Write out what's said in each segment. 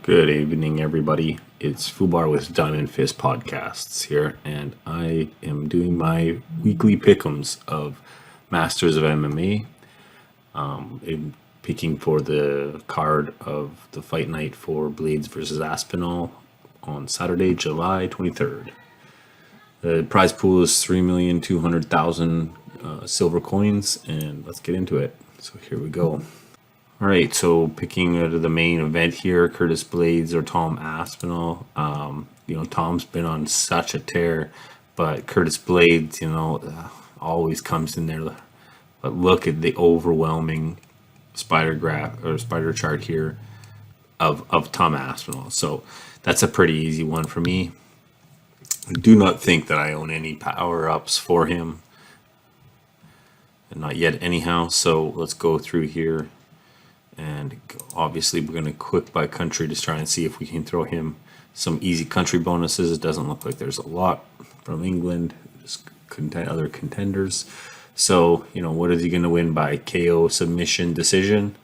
Good evening, everybody. It's Fubar with Diamond Fist Podcasts here, and I am doing my weekly Pickems of Masters of MMA. I'm picking for the card of the fight night for Blaydes versus Aspinall on Saturday, July 23rd. The prize pool is 3,200,000 silver coins, and let's get into it. So here we go. All right, so picking out of the main event here, Curtis Blaydes or Tom Aspinall. Tom's been on such a tear, but Curtis Blaydes, always comes in there. But look at the overwhelming spider chart here of Tom Aspinall. So that's a pretty easy one for me. I do not think that I own any power-ups for him. Not yet anyhow, so let's go through here. And obviously we're going to quick by country to try and see if we can throw him some easy country bonuses. It doesn't look like there's a lot from England, just other contenders. So, what is he going to win by? KO, submission, decision?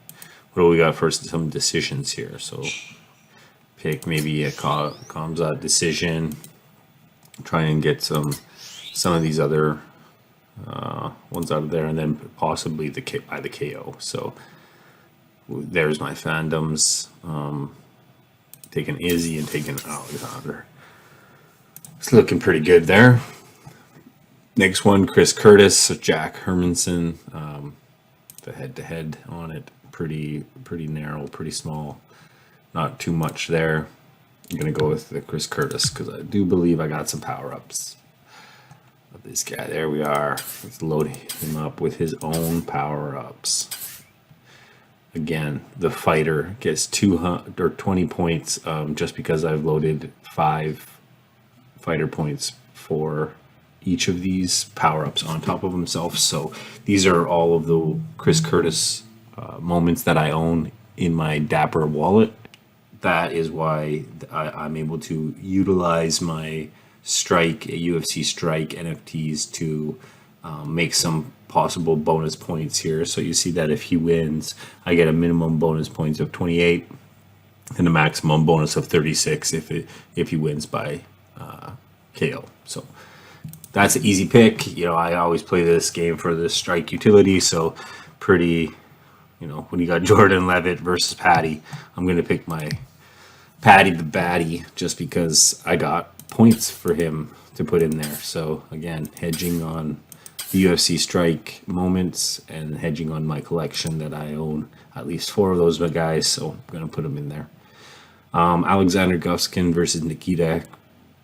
What do we got for some decisions here? So pick maybe a Kamzat decision. Try and get some of these other ones out of there, and then possibly by the KO. So there's my fandoms. Taking Izzy and taking Alexander. It's looking pretty good there. Next one, Chris Curtis, Jack Hermanson. The head-to-head on it, pretty narrow, pretty small. Not too much there. I'm gonna go with the Chris Curtis because I do believe I got some power-ups of this guy. There we are. Let's load him up with his own power-ups. Again, the fighter gets 200 or 20 points just because I've loaded 5 fighter points for each of these power-ups on top of himself. So these are all of the Chris Curtis moments that I own in my Dapper wallet. That is why I'm able to utilize my Strike, UFC Strike NFTs to make some possible bonus points here. So you see that if he wins, I get a minimum bonus points of 28 and a maximum bonus of 36 if he wins by KO. So that's an easy pick. I always play this game for the Strike utility. So pretty, when you got Jordan Levitt versus Patty, I'm going to pick my Patty the Batty just because I got points for him to put in there. So again, hedging on the UFC Strike moments and hedging on my collection that I own at least 4 of those guys, so I'm going to put them in there. Alexander Guskin versus Nikita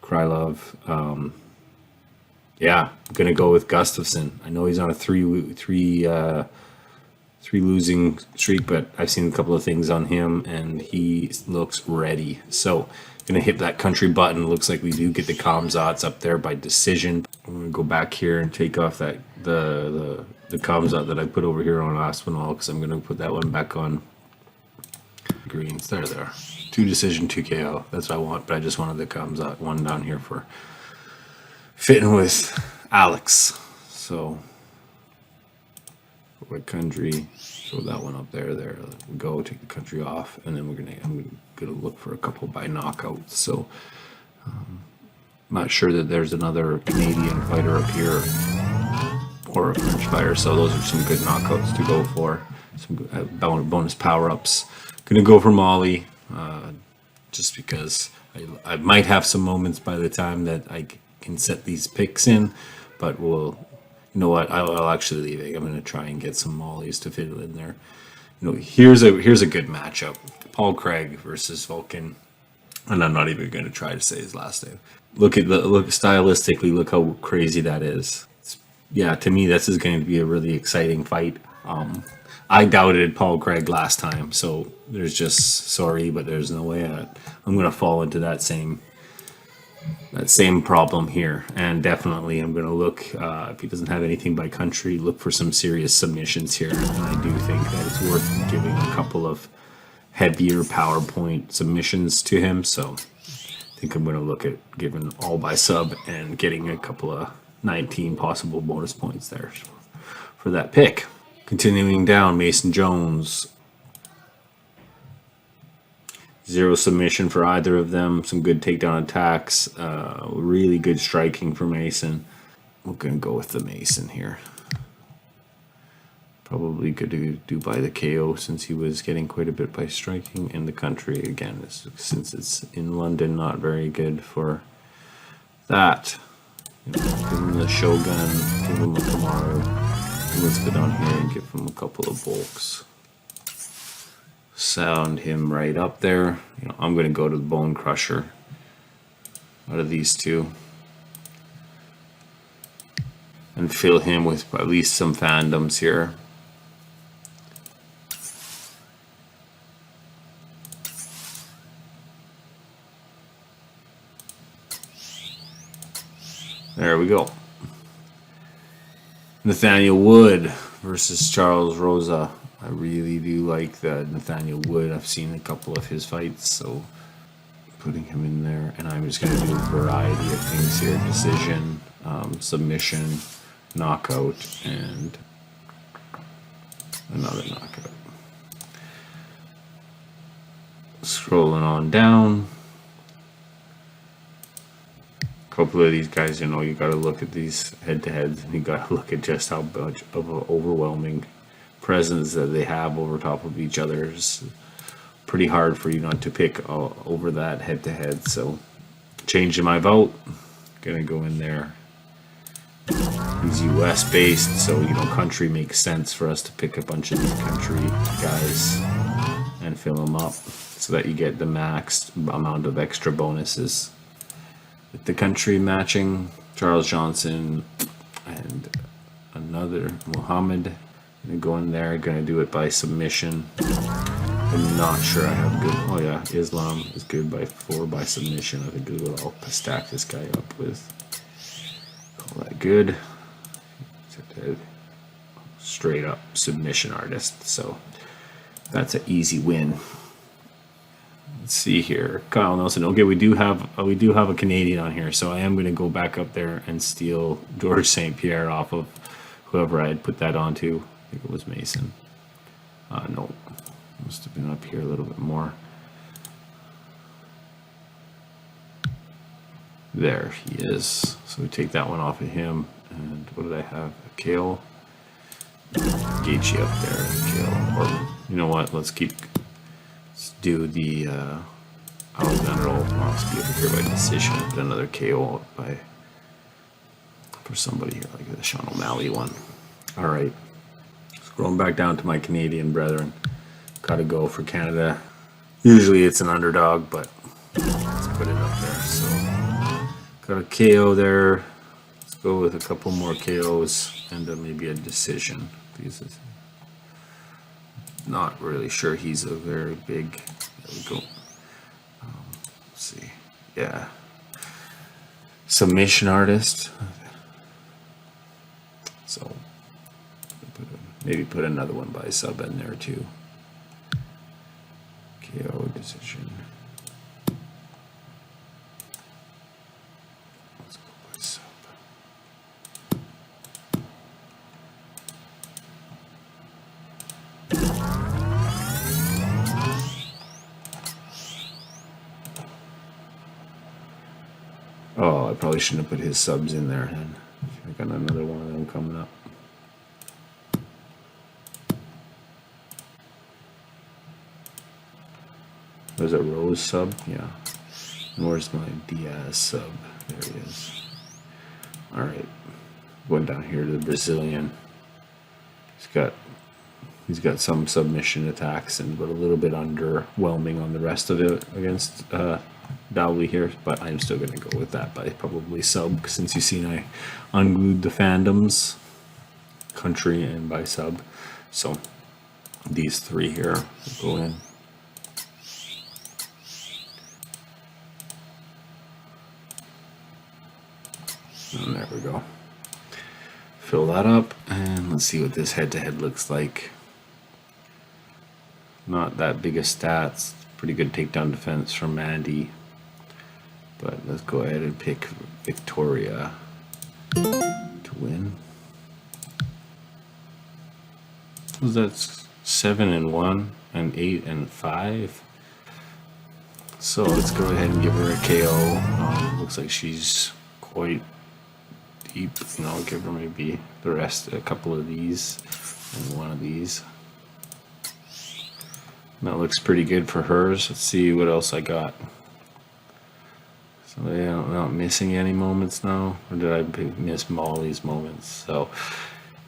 Krylov. I'm going to go with Gustafsson. I know he's on a three losing streak, but I've seen a couple of things on him and he looks ready. So going to hit that country button. Looks like we do get the Kamzats up there by decision. I'm going to go back here and take off that the Kamzat that I put over here on Aspinall because I'm going to put that one back on greens. There. 2 decision, 2 KO. That's what I want, but I just wanted the Kamzat one down here for fitting with Alex. So what country? Throw that one up there. There we go. Take the country off, and then I'm gonna look for a couple by knockouts. So I'm not sure that there's another Canadian fighter up here or a French fighter. So those are some good knockouts to go for. Some bonus power-ups. Gonna go for Molly, just because I might have some moments by the time that I can set these picks in, but we'll. You know what? I'll actually leave it. I'm going to try and get some mollies to fit in there. Here's a good matchup: Paul Craig versus Vulcan, and I'm not even going to try to say his last name. Look stylistically. Look how crazy that is. To me, this is going to be a really exciting fight. I doubted Paul Craig last time, so there's there's no way I'm going to fall into that same problem here. And definitely I'm going to look, if he doesn't have anything by country, look for some serious submissions here. And I do think that it's worth giving a couple of heavier PowerPoint submissions to him. So I think I'm going to look at giving all by sub and getting a couple of 19 possible bonus points there for that pick. Continuing down, Mason Jones Zero submission for either of them. Some good takedown attacks. Really good striking for Mason. We're going to go with the Mason here. Probably good to do by the KO since he was getting quite a bit by striking. In the country, again, since it's in London, not very good for that. You know, give him the Shogun, give him a Kamaru. Let's go down here and give him a couple of bulks. Sound him right up there. You know, I'm going to go to the Bone Crusher out of these two and fill him with at least some fandoms here. There we go. Nathaniel Wood versus Charles Rosa. I really do like the Nathaniel Wood. I've seen a couple of his fights, so putting him in there. And I'm just going to do a variety of things here. Decision, submission, knockout, and another knockout. Scrolling on down. A couple of these guys, you know, you got to look at these head-to-heads, and you got to look at just how much of an overwhelming presence that they have over top of each other. It's pretty hard for you not to pick over that head-to-head. So, changing my vote. Gonna go in there. He's US based, so you know, country makes sense for us to pick a bunch of these country guys and fill them up so that you get the maxed amount of extra bonuses. With the country matching, Charles Johnson and another Muhammad. Gonna go in there, gonna do it by submission. I'm not sure I have good. Oh yeah, Islam is good by 4 by submission. I think is what I'll stack this guy up with. Call that good. Straight up submission artist. So that's an easy win. Let's see here, Kyle Nelson. Okay, we do have a Canadian on here, so I am going to go back up there and steal George St. Pierre off of whoever I had put that onto. I think it was Mason. No, must have been up here a little bit more. There he is. So we take that one off of him, and what did I have? Kale. Gaethje up there. Kale. Or you know what? Let's do the Alexander Volkanovski over here by decision. Put another KO for somebody here, like the Sean O'Malley one. All right, scrolling back down to my Canadian brethren. Gotta go for Canada. Usually it's an underdog, but let's put it up there. So got a KO there. Let's go with a couple more KOs and maybe a decision. Not really sure he's a very big. There we go. Let's see. Yeah. Submission artist. So maybe put another one by sub in there too. KO decision. Let's go by sub. Oh, I probably shouldn't have put his subs in there then. I got another one of them coming up. Was it Rose sub? Yeah. And where's my Diaz sub? There he is. Alright. Going down here to the Brazilian. He's got some submission attacks but a little bit underwhelming on the rest of it against Dowley here, but I'm still going to go with that by probably sub, since you've seen I unglued the fandoms, country and by sub. So these three here will go in. And there we go. Fill that up, and let's see what this head-to-head looks like. Not that big of stats. Pretty good takedown defense from Andy. But let's go ahead and pick Victoria to win. Was that 7-1 and 8-5? So let's go ahead and give her a KO. Looks like she's quite deep. You know, I'll give her maybe the rest, a couple of these and one of these. That looks pretty good for hers. Let's see what else I got. So yeah, I'm not missing any moments now. Or did I miss Molly's moments? So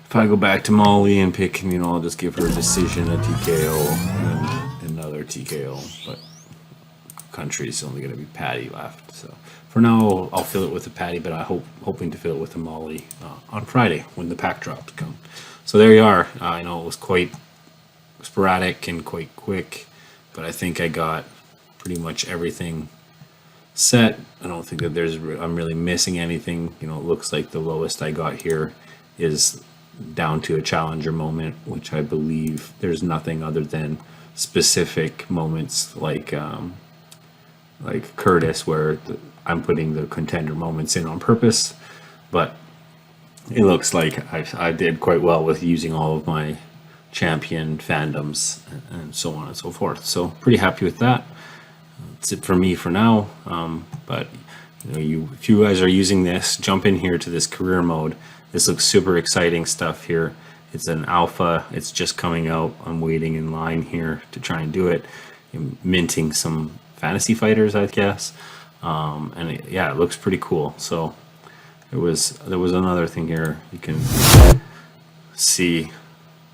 if I go back to Molly and pick, you know, I'll just give her a decision, a TKO, and another TKO. But Country's only going to be Patty left. So for now, I'll fill it with a Patty, but I'm hoping to fill it with a Molly on Friday when the pack drops come. So there you are. I know it was quite sporadic and quite quick, but I think I got pretty much everything set. I don't think that I'm really missing anything. You know, it looks like the lowest I got here is down to a challenger moment, which I believe there's nothing other than specific moments like Curtis, where I'm putting the contender moments in on purpose. But it looks like I did quite well with using all of my champion fandoms and so on and so forth. So pretty happy with that. That's it for me for now. But you know, if you guys are using this, jump in here to this career mode. This looks super exciting stuff here. It's an alpha. It's just coming out. I'm waiting in line here to try and do it. I'm minting some fantasy fighters, I guess. Yeah, it looks pretty cool. So there was another thing here. You can see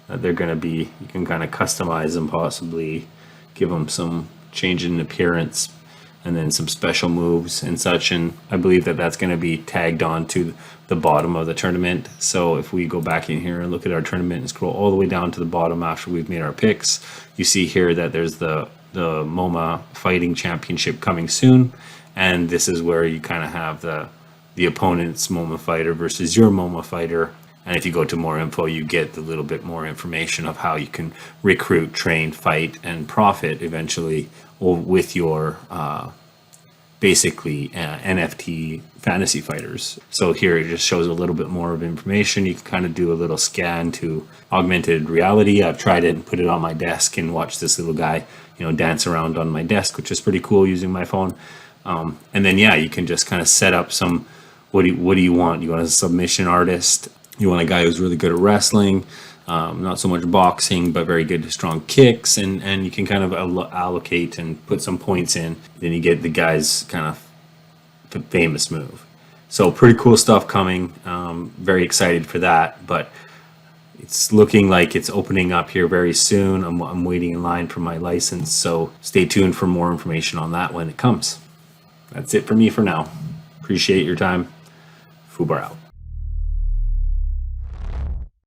that they're going to be, you can kind of customize them, possibly give them some change in appearance and then some special moves and such. And I believe that that's going to be tagged on to the bottom of the tournament. So if we go back in here and look at our tournament and scroll all the way down to the bottom after we've made our picks, you see here that there's the MoMMA Fighting Championship coming soon. And this is where you kind of have the opponent's MoMMA fighter versus your MoMMA fighter. And if you go to more info, you get a little bit more information of how you can recruit, train, fight, and profit eventually with your basically NFT fantasy fighters. So here it just shows a little bit more of information. You can kind of do a little scan to augmented reality. I've tried it and put it on my desk and watch this little guy, you know, dance around on my desk, which is pretty cool using my phone. And then yeah, you can just kind of set up some. What do you want? You want a submission artist? You want a guy who's really good at wrestling, not so much boxing, but very good, strong kicks, and you can kind of allocate and put some points in. Then you get the guy's kind of famous move. So pretty cool stuff coming. Very excited for that, but it's looking like it's opening up here very soon. I'm waiting in line for my license, so stay tuned for more information on that when it comes. That's it for me for now. Appreciate your time. Fubar out.